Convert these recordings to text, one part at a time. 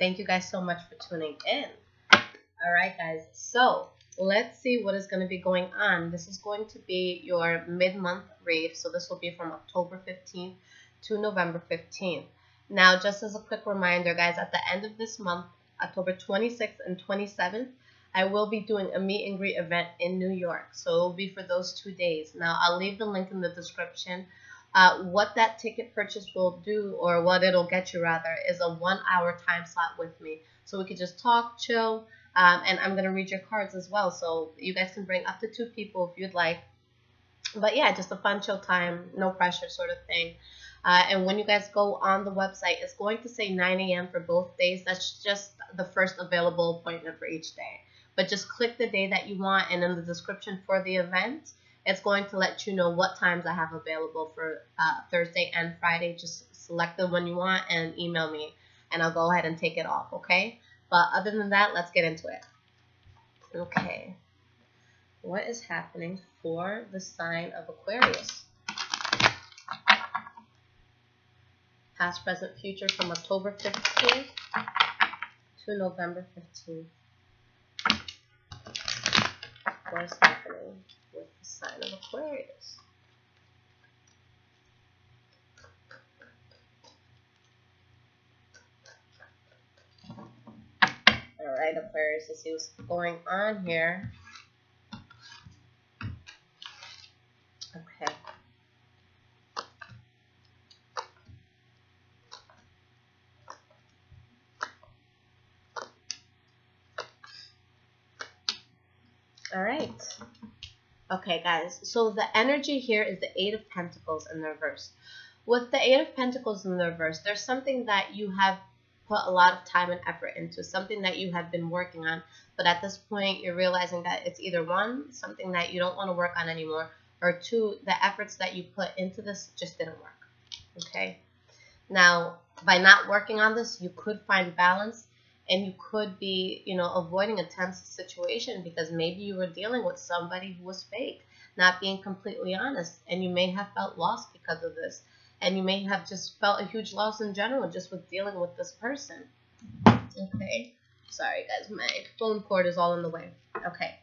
thank you guys so much for tuning in. All right, guys. So let's see what is going to be going on. This is going to be your mid-month read. So this will be from October 15th to November 15th. Now, just as a quick reminder, guys, at the end of this month, October 26th and 27th, I will be doing a meet and greet event in New York. So it will be for those 2 days. Now, I'll leave the link in the description. What that ticket purchase will do, or what it'll get you rather, is a 1-hour time slot with me. So we could just talk, chill, and I'm going to read your cards as well. So you guys can bring up to 2 people if you'd like. But yeah, just a fun, chill time, no pressure sort of thing. And when you guys go on the website, it's going to say 9 a.m. for both days. That's just the first available appointment for each day. But just click the day that you want, and in the description for the event, it's going to let you know what times I have available for Thursday and Friday. Just select the one you want and email me, and I'll go ahead and take it off, okay? But other than that, let's get into it. Okay. What is happening for the sign of Aquarius? Past, present, future from October 15th to November 15th. What is happening with the sign of Aquarius? Alright, Aquarius, let's see what's going on here. Okay. Alright. Okay, guys. So the energy here is the 8 of Pentacles in the reverse. With the 8 of Pentacles in the reverse, there's something that you have put a lot of time and effort into, something that you have been working on, but at this point you're realizing that it's either 1, something that you don't want to work on anymore, or 2, the efforts that you put into this just didn't work. Okay? Now, by not working on this, you could find balance, and you could be, avoiding a tense situation because maybe you were dealing with somebody who was fake, not being completely honest, and you may have felt lost because of this. And you may have just felt a huge loss in general just with dealing with this person. Okay. Sorry, guys. My phone cord is all in the way. Okay.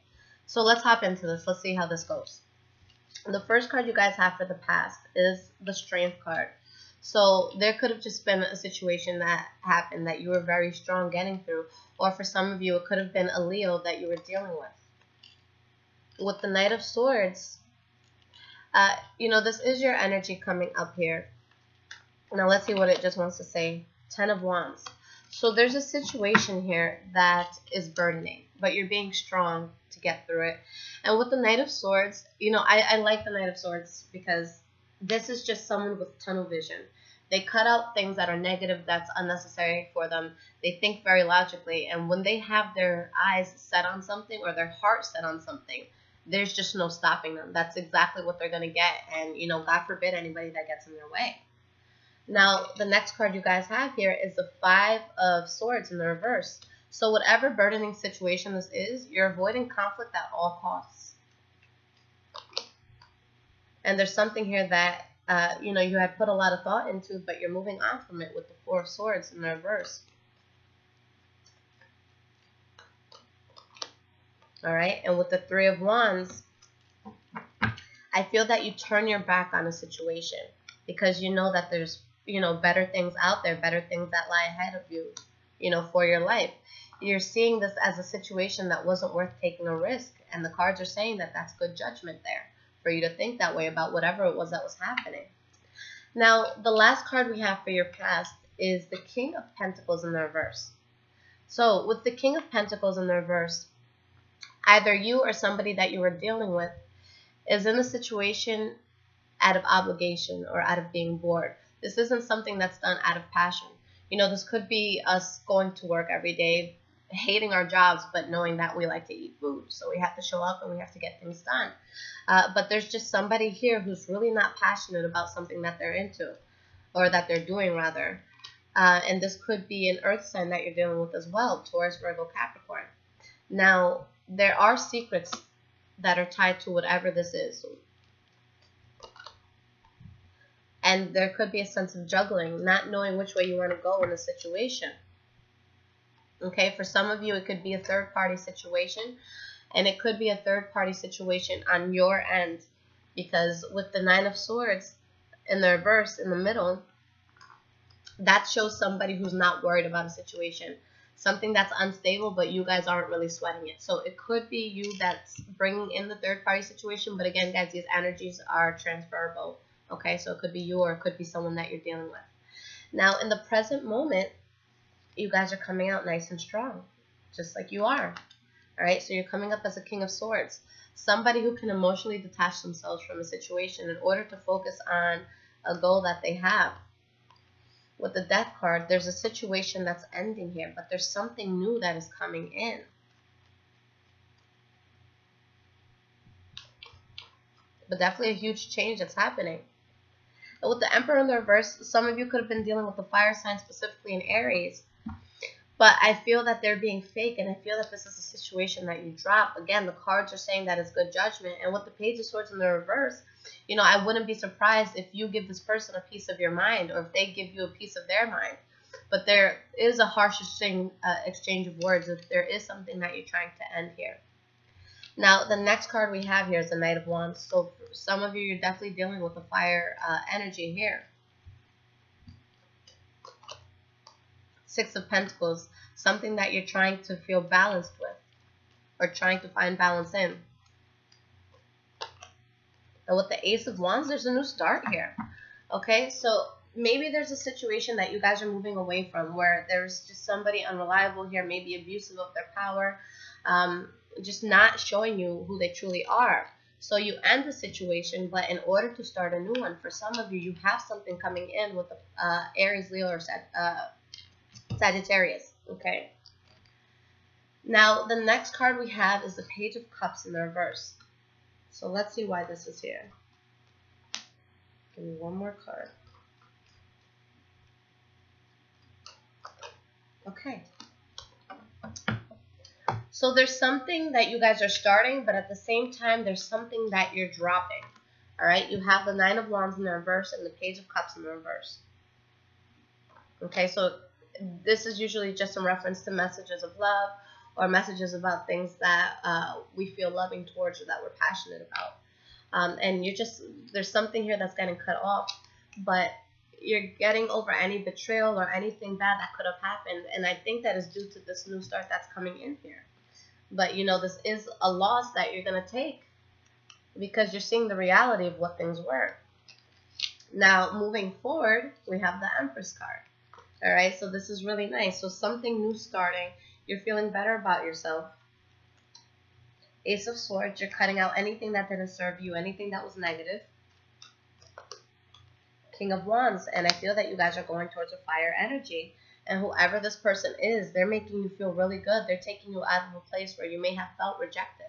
So let's hop into this. Let's see how this goes. The first card you guys have for the past is the Strength card. So there could have just been a situation that happened that you were very strong getting through. Or for some of you, it could have been a Leo that you were dealing with. With the Knight of Swords, this is your energy coming up here. Now let's see what it just wants to say. 10 of Wands. So there's a situation here that is burdening, but you're being strong to get through it. And with the Knight of Swords, I like the Knight of Swords because this is just someone with tunnel vision. They cut out things that are negative, that's unnecessary for them. They think very logically, and when they have their eyes set on something or their heart set on something, there's just no stopping them. That's exactly what they're going to get. And, God forbid anybody that gets in their way. Now, the next card you guys have here is the 5 of Swords in the reverse. So whatever burdening situation this is, you're avoiding conflict at all costs. And there's something here that, you had put a lot of thought into, but you're moving on from it with the 4 of Swords in the reverse. All right, and with the 3 of Wands, I feel that you turn your back on a situation because you know that there's, better things out there, better things that lie ahead of you, for your life. You're seeing this as a situation that wasn't worth taking a risk, and the cards are saying that that's good judgment there for you to think that way about whatever it was that was happening. Now, the last card we have for your past is the King of Pentacles in the reverse. So with the King of Pentacles in the reverse, either you or somebody that you were dealing with is in a situation out of obligation or out of being bored. This isn't something that's done out of passion. This could be us going to work every day, hating our jobs, but knowing that we like to eat food. So we have to show up and we have to get things done. But there's just somebody here who's really not passionate about something that they're into, or that they're doing rather. And this could be an earth sign that you're dealing with as well, Taurus, Virgo, Capricorn. Now, there are secrets that are tied to whatever this is. And there could be a sense of juggling, not knowing which way you want to go in a situation. Okay, for some of you, it could be a third-party situation, and it could be a third-party situation on your end, because with the Nine of Swords in the reverse in the middle, that shows somebody who's not worried about a situation, something that's unstable, but you guys aren't really sweating it. So it could be you that's bringing in the third-party situation, but again, guys, these energies are transferable. Okay, so it could be you or it could be someone that you're dealing with. Now, in the present moment, you guys are coming out nice and strong, just like you are. All right, so you're coming up as a King of Swords, somebody who can emotionally detach themselves from a situation in order to focus on a goal that they have. With the Death card, there's a situation that's ending here, but there's something new that is coming in. But definitely a huge change that's happening. And with the Emperor in the reverse, some of you could have been dealing with the fire sign, specifically in Aries. But I feel that they're being fake, and I feel that this is a situation that you drop. Again, the cards are saying that it's good judgment. And with the Page of Swords in the reverse, you know, I wouldn't be surprised if you give this person a piece of your mind, or if they give you a piece of their mind. But there is a harsh exchange of words if there is something that you're trying to end here. Now, the next card we have here is the Knight of Wands. So for some of you, you're definitely dealing with the fire energy here. Six of Pentacles, something that you're trying to feel balanced with, or trying to find balance in. And with the Ace of Wands, there's a new start here. Okay, so maybe there's a situation that you guys are moving away from, where there's just somebody unreliable here, maybe abusive of their power, just not showing you who they truly are. So you end the situation, but in order to start a new one, for some of you, you have something coming in with the Aries, Leo, or Sagittarius. Okay. Now, the next card we have is the Page of Cups in the reverse. So let's see why this is here. Give me one more card. Okay. So there's something that you guys are starting, but at the same time, there's something that you're dropping. All right? You have the Nine of Wands in the reverse and the Page of Cups in the reverse. Okay, so this is usually just in reference to messages of love, or messages about things that we feel loving towards, or that we're passionate about. And there's something here that's getting cut off, but you're getting over any betrayal or anything bad that could have happened. And I think that is due to this new start that's coming in here. But, you know, this is a loss that you're going to take, because you're seeing the reality of what things were. Now, moving forward, we have the Empress card. All right, so this is really nice. So something new starting. You're feeling better about yourself. Ace of Swords, you're cutting out anything that didn't serve you, anything that was negative. King of Wands, and I feel that you guys are going towards a fire energy. And whoever this person is, they're making you feel really good. They're taking you out of a place where you may have felt rejected.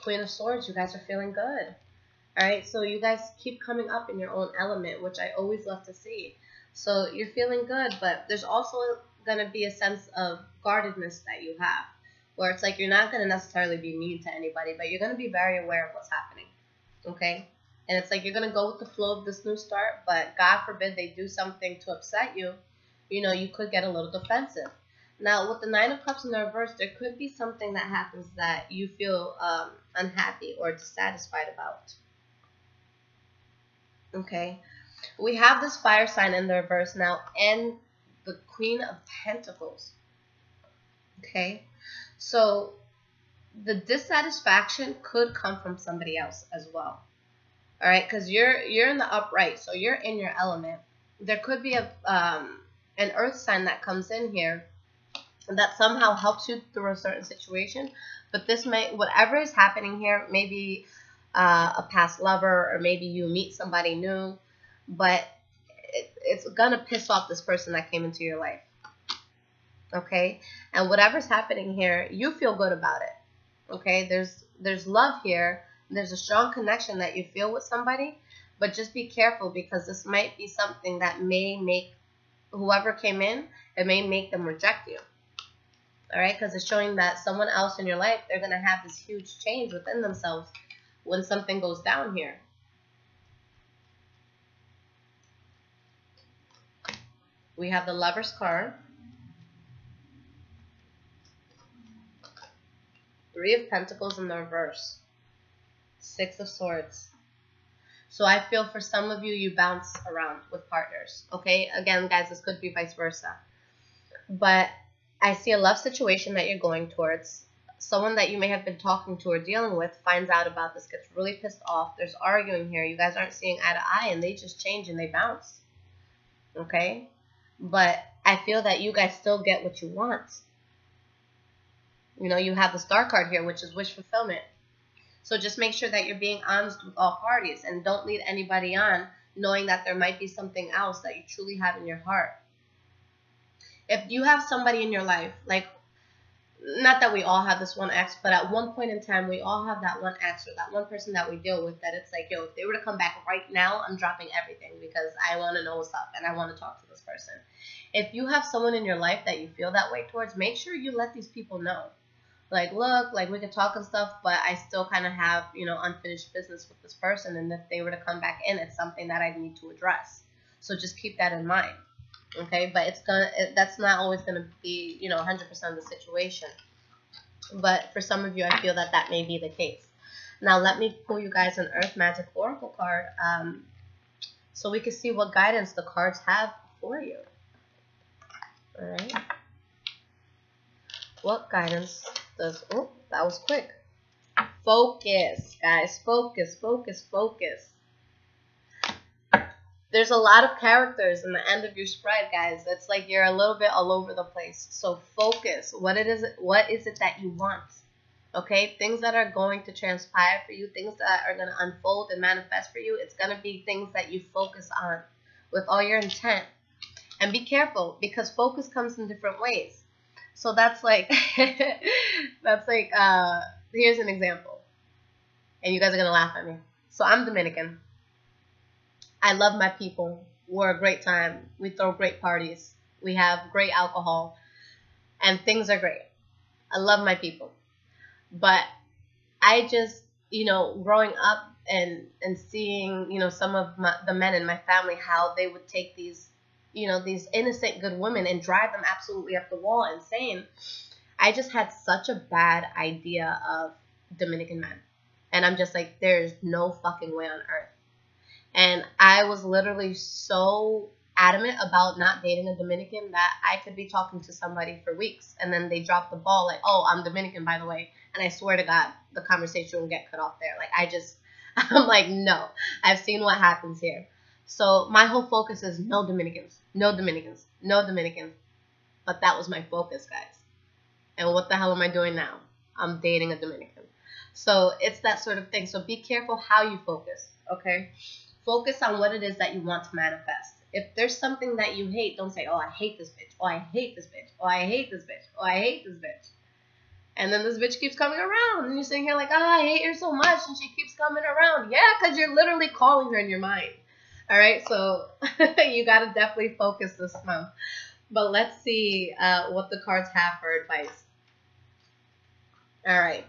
Queen of Swords, you guys are feeling good. All right, so you guys keep coming up in your own element, which I always love to see. So you're feeling good, but there's also going to be a sense of guardedness that you have, where it's like you're not going to necessarily be mean to anybody, but you're going to be very aware of what's happening, okay? And it's like you're going to go with the flow of this new start, but God forbid they do something to upset you, you know, you could get a little defensive. Now, with the Nine of Cups in the reverse, there could be something that happens that you feel unhappy or dissatisfied about, okay? We have this fire sign in the reverse now, and the Queen of Pentacles. Okay, so the dissatisfaction could come from somebody else as well. All right, because you're in the upright, so you're in your element. There could be an earth sign that comes in here that somehow helps you through a certain situation. But this might, whatever is happening here, maybe a past lover, or maybe you meet somebody new. But it's gonna piss off this person that came into your life, okay? And whatever's happening here, you feel good about it, okay? There's love here. There's a strong connection that you feel with somebody, but just be careful, because this might be something that may make whoever came in, it may make them reject you, all right? Because it's showing that someone else in your life, they're gonna have this huge change within themselves when something goes down here. We have the Lover's card. Three of Pentacles in the reverse. Six of Swords. So I feel for some of you, you bounce around with partners. Okay? Again, guys, this could be vice versa. But I see a love situation that you're going towards. Someone that you may have been talking to or dealing with finds out about this, gets really pissed off. There's arguing here. You guys aren't seeing eye to eye, and they just change and they bounce. Okay? But I feel that you guys still get what you want. You know, you have the Star card here, which is wish fulfillment. So just make sure that you're being honest with all parties, and don't lead anybody on knowing that there might be something else that you truly have in your heart. If you have somebody in your life, like, not that we all have this one ex, but at one point in time, we all have that one ex or that one person that we deal with that it's like, yo, if they were to come back right now, I'm dropping everything because I want to know what's up and I want to talk to this person. If you have someone in your life that you feel that way towards, make sure you let these people know. Like, look, like, we could talk and stuff, but I still kind of have, you know, unfinished business with this person. And if they were to come back in, it's something that I need to address. So just keep that in mind. Okay, but that's not always gonna be, you know, 100% of the situation. But for some of you, I feel that that may be the case. Now let me pull you guys an Earth Magic Oracle card, so we can see what guidance the cards have for you. All right. What guidance does? Oh, that was quick. Focus, guys. Focus, focus, focus. There's a lot of characters in the end of your spread, guys. It's like you're a little bit all over the place. So focus. What is it that you want? Okay? Things that are going to transpire for you, things that are going to unfold and manifest for you, it's going to be things that you focus on with all your intent. And be careful, because focus comes in different ways. So that's like, here's an example. And you guys are going to laugh at me. So I'm Dominican. I love my people. We're a great time. We throw great parties. We have great alcohol. And things are great. I love my people. But I just, you know, growing up and seeing, you know, some of the men in my family, how they would take these, you know, these innocent good women and drive them absolutely up the wall, insane. I just had such a bad idea of Dominican men. And I'm just like, there's no fucking way on earth. And I was literally so adamant about not dating a Dominican that I could be talking to somebody for weeks. And then they drop the ball like, oh, I'm Dominican, by the way. And I swear to God, the conversation will get cut off there. Like, I'm like, no. I've seen what happens here. So my whole focus is no Dominicans, no Dominicans, no Dominicans. But that was my focus, guys. And what the hell am I doing now? I'm dating a Dominican. So it's that sort of thing. So be careful how you focus, okay? Focus on what it is that you want to manifest. If there's something that you hate, don't say, oh, I hate this bitch. Oh, I hate this bitch. Oh, I hate this bitch. Oh, I hate this bitch. And then this bitch keeps coming around. And you're sitting here like, oh, I hate her so much. And she keeps coming around. Yeah, because you're literally calling her in your mind. All right, so you got to definitely focus this month. But let's see what the cards have for advice. All right.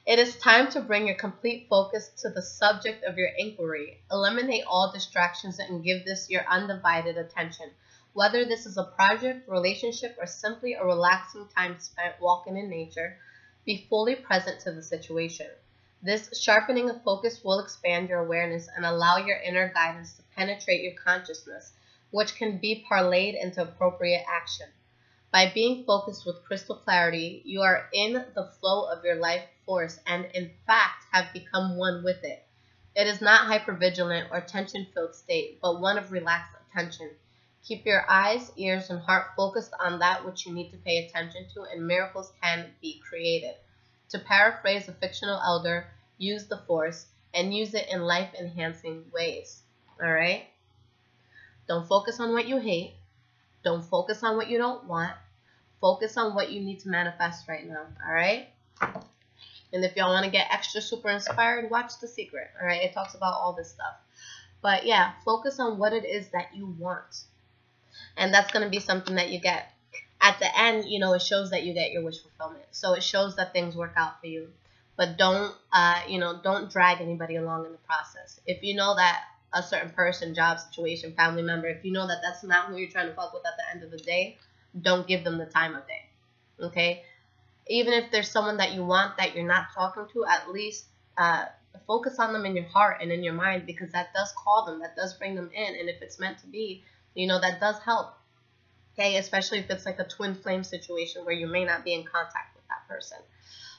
It is time to bring your complete focus to the subject of your inquiry. Eliminate all distractions and give this your undivided attention. Whether this is a project, relationship, or simply a relaxing time spent walking in nature, be fully present to the situation. This sharpening of focus will expand your awareness and allow your inner guidance to penetrate your consciousness, which can be parlayed into appropriate action. By being focused with crystal clarity, you are in the flow of your life force and, in fact, have become one with it. It is not hypervigilant or tension-filled state, but one of relaxed attention. Keep your eyes, ears, and heart focused on that which you need to pay attention to, and miracles can be created. To paraphrase a fictional elder, use the force and use it in life-enhancing ways. All right? Don't focus on what you hate. Don't focus on what you don't want. Focus on what you need to manifest right now, all right? And if y'all want to get extra super inspired, watch The Secret, all right? It talks about all this stuff. But yeah, focus on what it is that you want. And that's going to be something that you get. At the end, you know, it shows that you get your wish fulfillment. So it shows that things work out for you. But don't drag anybody along in the process. If you know that a certain person, job situation, family member, if you know that that's not who you're trying to fuck with at the end of the day, don't give them the time of day, okay? even if there's someone that you want that you're not talking to, at least focus on them in your heart and in your mind, because that does call them, that does bring them in. And if it's meant to be, you know, that does help. Okay, especially if it's like a twin flame situation where you may not be in contact with that person.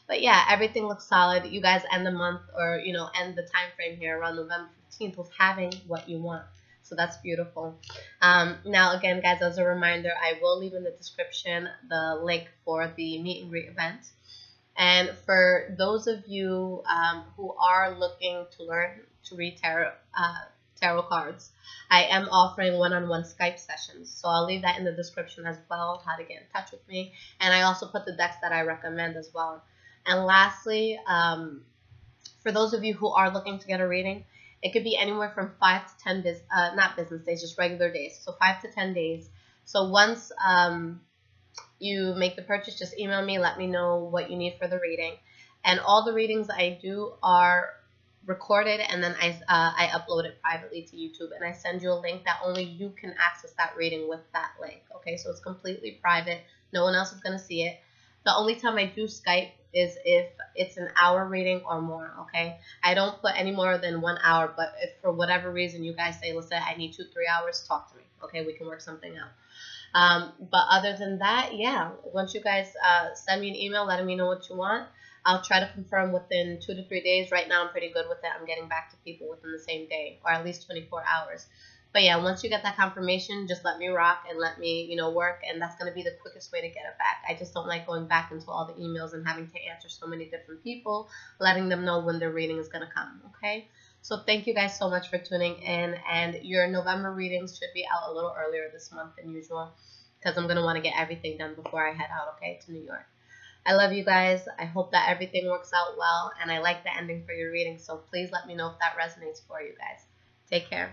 But yeah, everything looks solid. You guys end the month, or, you know, end the time frame here around November 15th with having what you want. So that's beautiful. Now, again, guys, as a reminder, I will leave in the description the link for the meet and greet event. And for those of you who are looking to learn to read tarot cards, I am offering one-on-one Skype sessions. So I'll leave that in the description as well, how to get in touch with me. And I also put the decks that I recommend as well. And lastly, for those of you who are looking to get a reading, it could be anywhere from 5 to 10 not business days, just regular days. So 5 to 10 days. So once you make the purchase, just email me, let me know what you need for the reading. And all the readings I do are recorded, and then I upload it privately to YouTube, and I send you a link that only you can access that reading with that link. Okay, so it's completely private. No one else is going to see it. The only time I do Skype is if it's an hour reading or more, okay? I don't put any more than 1 hour, but if for whatever reason you guys say, Lissette, I need 2-3 hours, talk to me, okay? We can work something out. But other than that, yeah, once you guys send me an email letting me know what you want, I'll try to confirm within 2 to 3 days. Right now, I'm pretty good with it. I'm getting back to people within the same day, or at least 24 hours. But yeah, once you get that confirmation, just let me rock and let me, you know, work, and that's going to be the quickest way to get it back. I just don't like going back into all the emails and having to answer so many different people, letting them know when their reading is going to come, okay? So thank you guys so much for tuning in, and your November readings should be out a little earlier this month than usual, because I'm going to want to get everything done before I head out, okay, to New York. I love you guys. I hope that everything works out well, and I like the ending for your reading, so please let me know if that resonates for you guys. Take care.